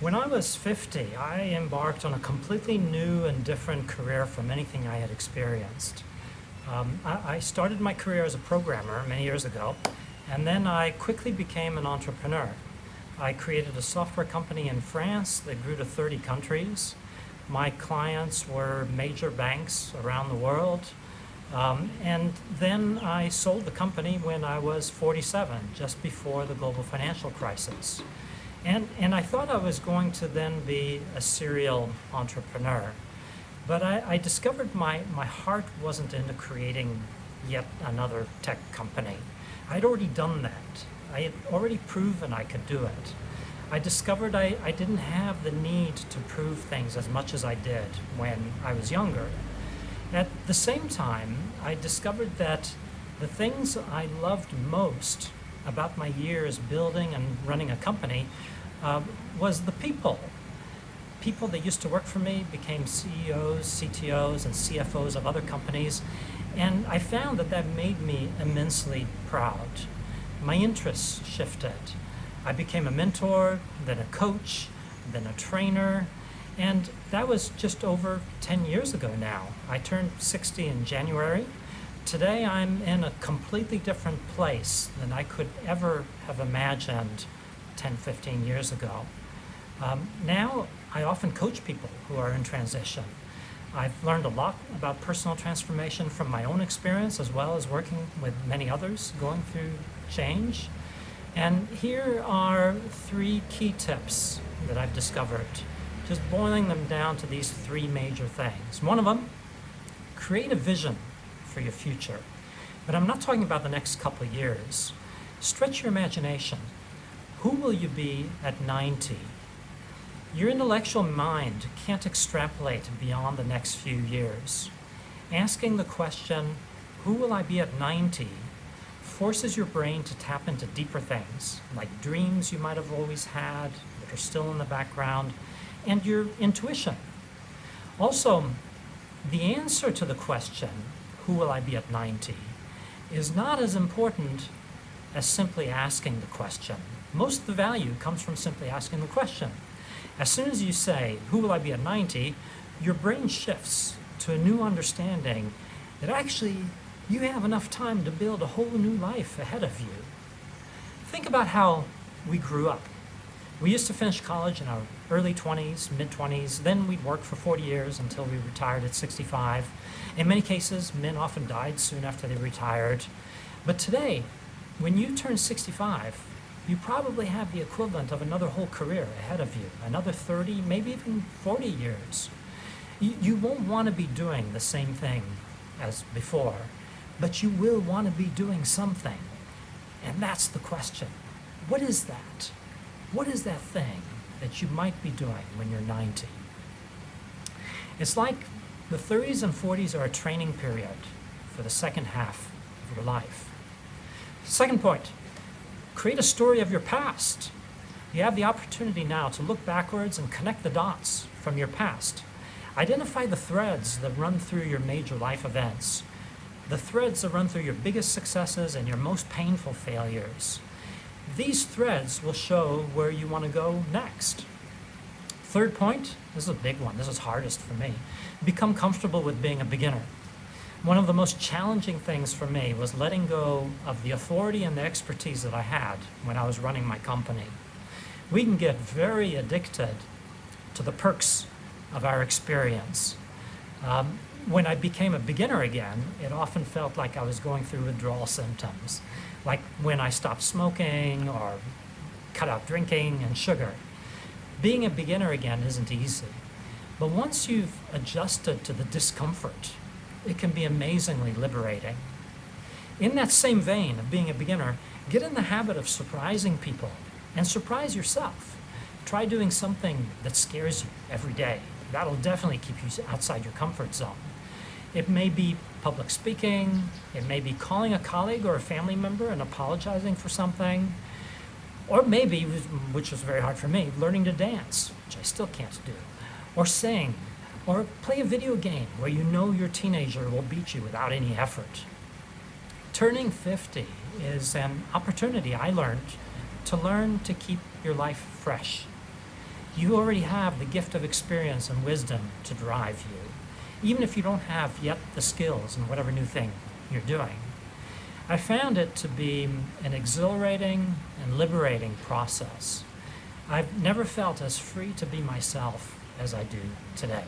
When I was 50, I embarked on a completely new and different career from anything I had experienced. I started my career as a programmer many years ago, and then I quickly became an entrepreneur. I created a software company in France that grew to 30 countries. My clients were major banks around the world. And then I sold the company when I was 47, just before the global financial crisis. And I thought I was going to then be a serial entrepreneur. But I discovered my heart wasn't into creating yet another tech company. I'd already done that. I had already proven I could do it. I discovered I didn't have the need to prove things as much as I did when I was younger. At the same time, I discovered that the things I loved most about my years building and running a company was the people. People that used to work for me became CEOs, CTOs, and CFOs of other companies, and I found that made me immensely proud. My interests shifted. I became a mentor, then a coach, then a trainer, and that was just over 10 years ago now. I turned 60 in January. Today I'm in a completely different place than I could ever have imagined 10, 15 years ago. Now I often coach people who are in transition. I've learned a lot about personal transformation from my own experience, as well as working with many others going through change. And here are 3 key tips that I've discovered, just boiling them down to these 3 major things. One of them, create a vision for your future. But I'm not talking about the next couple of years. Stretch your imagination. Who will you be at 90? Your intellectual mind can't extrapolate beyond the next few years. Asking the question, who will I be at 90, forces your brain to tap into deeper things, like dreams you might have always had that are still in the background, and your intuition. Also, the answer to the question, who will I be at 90, is not as important as simply asking the question. Most of the value comes from simply asking the question. As soon as you say, who will I be at 90, your brain shifts to a new understanding that actually you have enough time to build a whole new life ahead of you. Think about how we grew up. We used to finish college in our early 20s, mid-20s, then we'd work for 40 years until we retired at 65. In many cases, men often died soon after they retired. But today, when you turn 65, you probably have the equivalent of another whole career ahead of you, another 30, maybe even 40 years. You won't want to be doing the same thing as before, but you will want to be doing something. And that's the question. What is that? What is that thing that you might be doing when you're 90? It's like the 30s and 40s are a training period for the second half of your life. Second point, create a story of your past. You have the opportunity now to look backwards and connect the dots from your past. Identify the threads that run through your major life events, the threads that run through your biggest successes and your most painful failures. These threads will show where you want to go next. Third point, this is a big one, this is hardest for me. Become comfortable with being a beginner. One of the most challenging things for me was letting go of the authority and the expertise that I had when I was running my company. We can get very addicted to the perks of our experience. When I became a beginner again, it often felt like I was going through withdrawal symptoms, like when I stopped smoking or cut out drinking and sugar. Being a beginner again isn't easy, but once you've adjusted to the discomfort, it can be amazingly liberating. In that same vein of being a beginner, get in the habit of surprising people and surprise yourself. Try doing something that scares you every day. That'll definitely keep you outside your comfort zone. It may be public speaking, it may be calling a colleague or a family member and apologizing for something, or maybe, which was very hard for me, learning to dance, which I still can't do, or sing, or play a video game where you know your teenager will beat you without any effort. Turning 50 is an opportunity I learned to learn to keep your life fresh. You already have the gift of experience and wisdom to drive you, even if you don't have yet the skills in whatever new thing you're doing. I found it to be an exhilarating and liberating process. I've never felt as free to be myself as I do today.